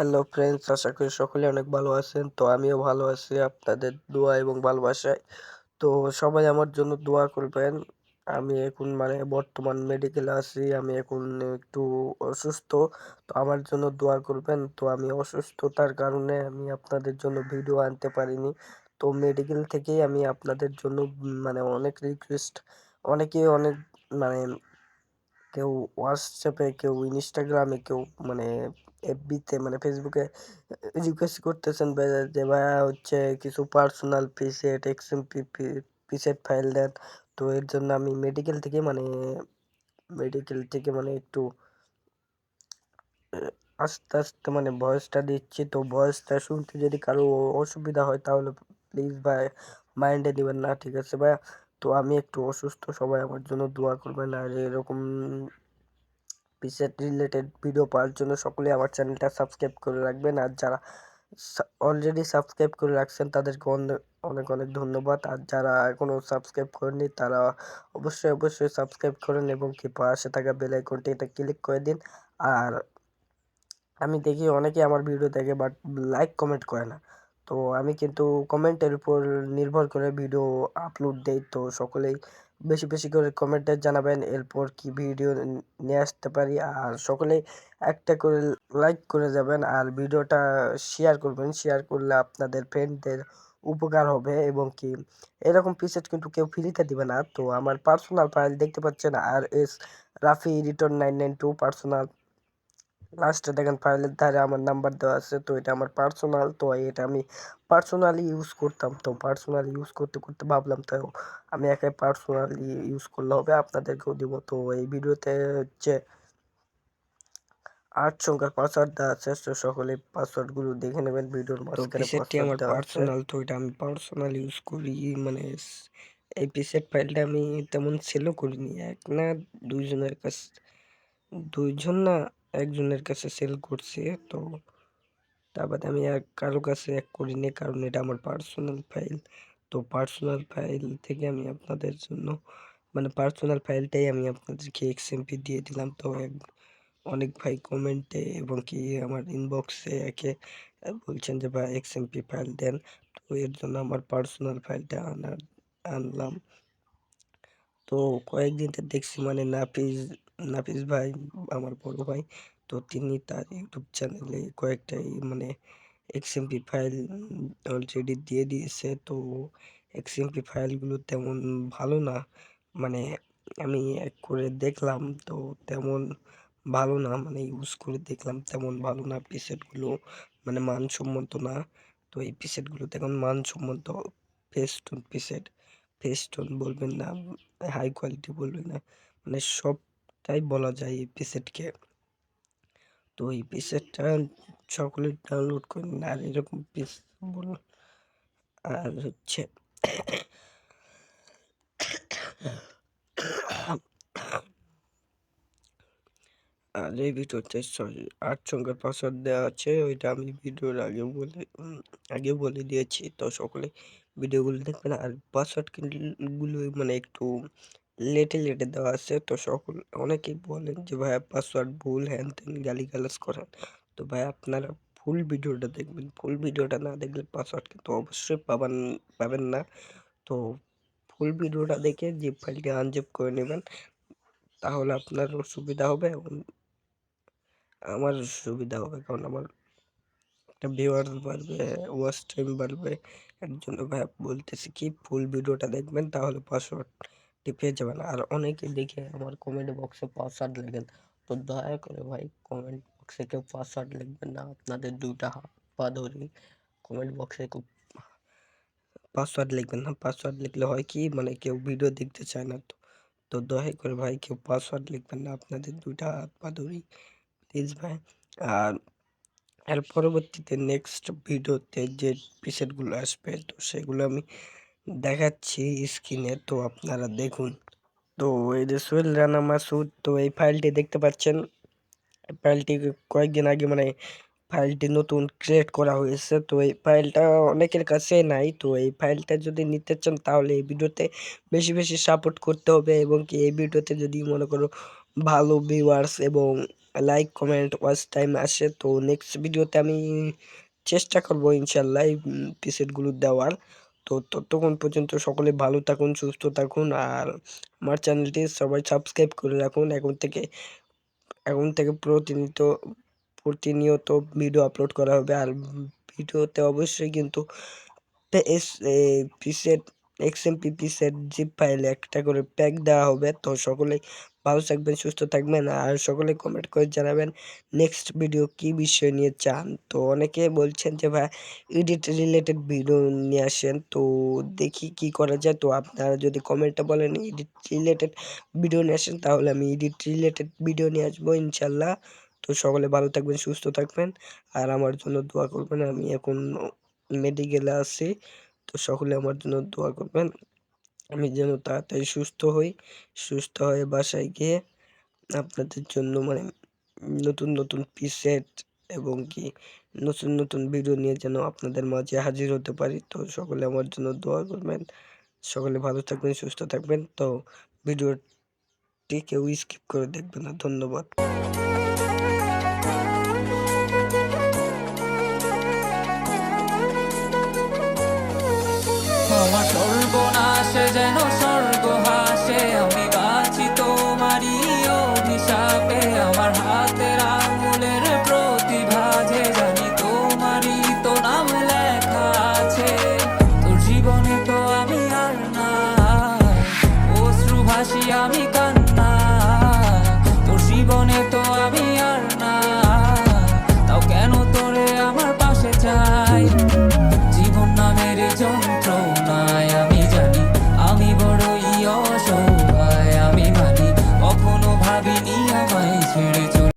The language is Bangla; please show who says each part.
Speaker 1: হ্যালো ফ্রেন্ডস, আশা করি সকলে অনেক ভালো আছেন। তো আমিও ভালো আছি আপনাদের দোয়া এবং ভালোবাসায়। তো সবাই আমার জন্য দোয়া করবেন। আমি এখন বর্তমান মেডিকেলে আছি। আমি এখন একটু অসুস্থ। তো আমার জন্য দোয়া করবেন। তো আমি অসুস্থতার কারণে আমি আপনাদের জন্য ভিডিও আনতে পারিনি। তো মেডিকেল থেকেই আমি আপনাদের জন্য অনেক রিকোয়েস্ট, অনেকেই অনেক মানে কেউ হোয়াটসঅ্যাপে, কেউ ইনস্টাগ্রামে, কেউ মানে এফবিতে ফেসবুকে রিকোয়েস্ট করতেছেন যে ভাইয়া হচ্ছে কিছু personal preset XMP preset file দেন। তো এর জন্য আমি মেডিকেল থেকে একটু আস্তে আস্তে ভয়েসটা দিচ্ছি। তো ভয়েসটা শুনতে যদি কারো অসুবিধা হয় তাহলে প্লিজ ভাই মাইন্ডে নেবেন না, ঠিক আছে ভাইয়া? তো আমি একটু অসুস্থ, সবাই আমার জন্য দোয়া করবেন। আর এরকম পিসেট রিলেটেড ভিডিও পাওয়ার জন্য সকলে আমার চ্যানেলটা সাবস্ক্রাইব করে রাখবেন। আর যারা অলরেডি সাবস্ক্রাইব করে রাখছেন তাদেরকে অনেক অনেক অনেক ধন্যবাদ। আর যারা এখনও সাবস্ক্রাইব করেননি তারা অবশ্যই সাবস্ক্রাইব করেন এবং কি পাশে থাকা বেল আইকনটি এটা ক্লিক করে দিন। আর আমি দেখি অনেকে আমার ভিডিও দেখে বাট লাইক কমেন্ট করে না। তো আমি কিন্তু কমেন্টের উপর নির্ভর করে ভিডিও আপলোড দেই। তো সকলেই বেশি বেশি করে কমেন্টে জানাবেন এরপর কি ভিডিও নিয়ে আসতে পারি। আর সকলেই একটা করে লাইক করে যাবেন আর ভিডিওটা শেয়ার করবেন। শেয়ার করলে আপনাদের ফ্রেন্ডদের উপকার হবে এবং কি এরকম পিসেট কিন্তু কেউ ফ্রিতে দিবে না। তো আমার পার্সোনাল ফাইল দেখতে পাচ্ছেন, RS রাফি রিটার্ন 992 পার্সোনাল। লাস্টে দেখেন ফাইলের ধারে আমার নাম্বার দেওয়া আছে। তো এটা আমার পার্সোনাল। তো এটা আমি পার্সোনালি ইউজ করতাম। তো পার্সোনালি ইউজ করতে করতে ভাবলাম তো আমি একাই পার্সোনালি ইউজ করলে হবে, আপনাদেরকেও দিব। তো এই ভিডিওতে হচ্ছে 8 সংখ্যার পাসওয়ার্ড দেওয়া আছে। তো সকলে পাসওয়ার্ডগুলো দেখে নেবেন, ভিডিওর
Speaker 2: তো
Speaker 1: মাঝখানে
Speaker 2: পিসেটটি
Speaker 1: পাসওয়ার্ড
Speaker 2: আমার
Speaker 1: দেওয়া আছে।
Speaker 2: পার্সোনাল, তো এটা আমি পার্সোনাল ইউজ করি। মানে এই পিসেট ফাইলটা আমি তেমন সেলও করিনি। এক না দুইজনের কাছে, দুইজন না একজনের কাছে সেল করছি। তো তা বাদে আমি আর কারো কাছে করিনি, কারণ এটা আমার পার্সোনাল ফাইল। তো পার্সোনাল ফাইল থেকে আমি আপনাদের জন্য পার্সোনাল ফাইলটাই আমি আপনাদেরকে এক্সএমপি দিয়ে দিলাম। তো অনেক ভাই কমেন্টে এবং কি আমার ইনবক্সে বলছেন যে ভাই এক্সএমপি ফাইল দেন। তো এর জন্য আমার পার্সোনাল ফাইলটা আনলাম। তো কয়েকদিন তো দেখছি নাফিজ নাফিজ ভাই, আমার বড় ভাই, তো তিনি তার ইউটিউব চ্যানেলে কয়েকটাই এক্সএমপি ফাইল অলরেডি দিয়ে দিয়েছে। তো এক্সএমপি ফাইলগুলো তেমন ভালো না। মানে আমি করে দেখলাম, তো তেমন ভালো না। ইউজ করে দেখলাম তেমন ভালো না। পিসেটগুলো মানসম্মত না। তো এই পিসেটগুলোতে এখন মানসম্মত ফেস্টুন পিসেট, ফেস্টুন বলবেন না, হাই কোয়ালিটি বলবেন না, সবটাই বলা যায় এই পিসেটকে। তো এই পিসেটটা সকলে ডাউনলোড করে নিন। আর এরকম পিস বল আর হচ্ছে আর এই ভিডিওতে 8 সংখ্যার পাসওয়ার্ড দেওয়া আছে, ওইটা আমি ভিডিওর আগে বলে দিয়েছি। তো সকলে ভিডিওগুলো দেখবেন। আর পাসওয়ার্ড গুলো একটু লেটে লেটে দেওয়া আছে। তো অনেকেই বলেন যে ভাইয়া পাসওয়ার্ড ভুল, হ্যান ত্যান গালিগালাজ করেন। তো ভাই আপনারা ফুল ভিডিওটা দেখবেন। ফুল ভিডিওটা না দেখলে পাসওয়ার্ড কিন্তু অবশ্যই পাবেন না। তো ফুল ভিডিওটা দেখে জিপ ফাইলটি আনজিপ করে নেবেন, তাহলে আপনারও সুবিধা হবে এবং আমার সুবিধা হবে। কারণ আমার একটা ভিউয়ার্স বাড়বে, ওয়াচ টাইম বাড়বে। এর জন্য ভাই বলতেছি কি ফুল ভিডিওটা দেখবেন, তাহলে পাসওয়ার্ডটি পেয়ে যাবেন। আর অনেকে দেখে আমার কমেন্ট বক্সে পাসওয়ার্ড লেখেন। তো দয়া করে ভাই কমেন্ট বক্সে কেউ পাসওয়ার্ড লিখবেন না। আপনাদের 2টা হাত পা ধরি, কমেন্ট বক্সে কেউ পাসওয়ার্ড লিখবেন না। পাসওয়ার্ড লিখলে হয় কি কেউ ভিডিও দেখতে চায় না। তো তো দয়া করে ভাই কেউ পাসওয়ার্ড লিখবেন না, আপনাদের 2টা হাত পা ধরি প্লিজ ভাই। আর এর পরবর্তীতে নেক্সট ভিডিওতে যে প্রিসেটগুলো আসবে, তো সেগুলো আমি দেখাচ্ছি স্ক্রিনে, তো আপনারা দেখুন। তো এই যে সোহেল রানা মাসুদ, তো এই ফাইলটি দেখতে পাচ্ছেন। ফাইলটি কয়েকদিন আগে ফাইলটি নতুন ক্রিয়েট করা হয়েছে। তো এই ফাইলটা অনেকের কাছে নাই। তো এই ফাইলটা যদি নিতে চান তাহলে এই ভিডিওতে বেশি বেশি সাপোর্ট করতে হবে এবং কি এই ভিডিওতে যদি মনে করো ভালো ভিউয়ার্স এবং লাইক, কমেন্ট, ওয়াচ টাইম আসে। তো নেক্সট ভিডিওতে আমি চেষ্টা করব ইনশাল্লাহ এই প্রিসেটগুলো দেওয়ার। তো ততক্ষণ পর্যন্ত সকলে ভালো থাকুন, সুস্থ থাকুন, আর আমার চ্যানেলটি সবাই সাবস্ক্রাইব করে রাখুন। এখন থেকে প্রতিনিয়ত ভিডিও আপলোড করা হবে, আর ভিডিওতে অবশ্যই কিন্তু প্রিসেট এক্সএমপি প্রিসেট জিপ ফাইলে একটা করে প্যাক দেওয়া হবে। তো সকলেই ভালো থাকবেন, সুস্থ থাকবেন, আর সকলে কমেন্ট করে জানাবেন নেক্সট ভিডিও কি বিষয় নিয়ে চান। তো অনেকে বলছেন যে ভাই এডিট রিলেটেড ভিডিও নিয়ে আসেন, তো দেখি কি করা যায়। তো আপনারা যদি কমেন্টে বলেন এডিট রিলেটেড ভিডিও নিয়ে আসেন, তাহলে আমি এডিট রিলেটেড ভিডিও নিয়ে আসবো ইনশাল্লাহ। তো সকলে ভালো থাকবেন, সুস্থ থাকবেন, আর আমার জন্য দোয়া করবেন। আমি এখন মেডিকেলে আছি, তো সকলে আমার জন্য দোয়া করবেন। আমি যেন তাড়াতাড়ি সুস্থ হই, সুস্থ হয়ে বাসায় গিয়ে আপনাদের জন্য মানে নতুন নতুন প্রিসেট এবং কি নতুন নতুন ভিডিও নিয়ে যেন আপনাদের মাঝে হাজির হতে পারি। তো সকলে আমার জন্য দোয়া করবেন। সকলে ভালো থাকবেন, সুস্থ থাকবেন। তো ভিডিওটি কেউ স্কিপ করে দেখবেন না। ধন্যবাদ।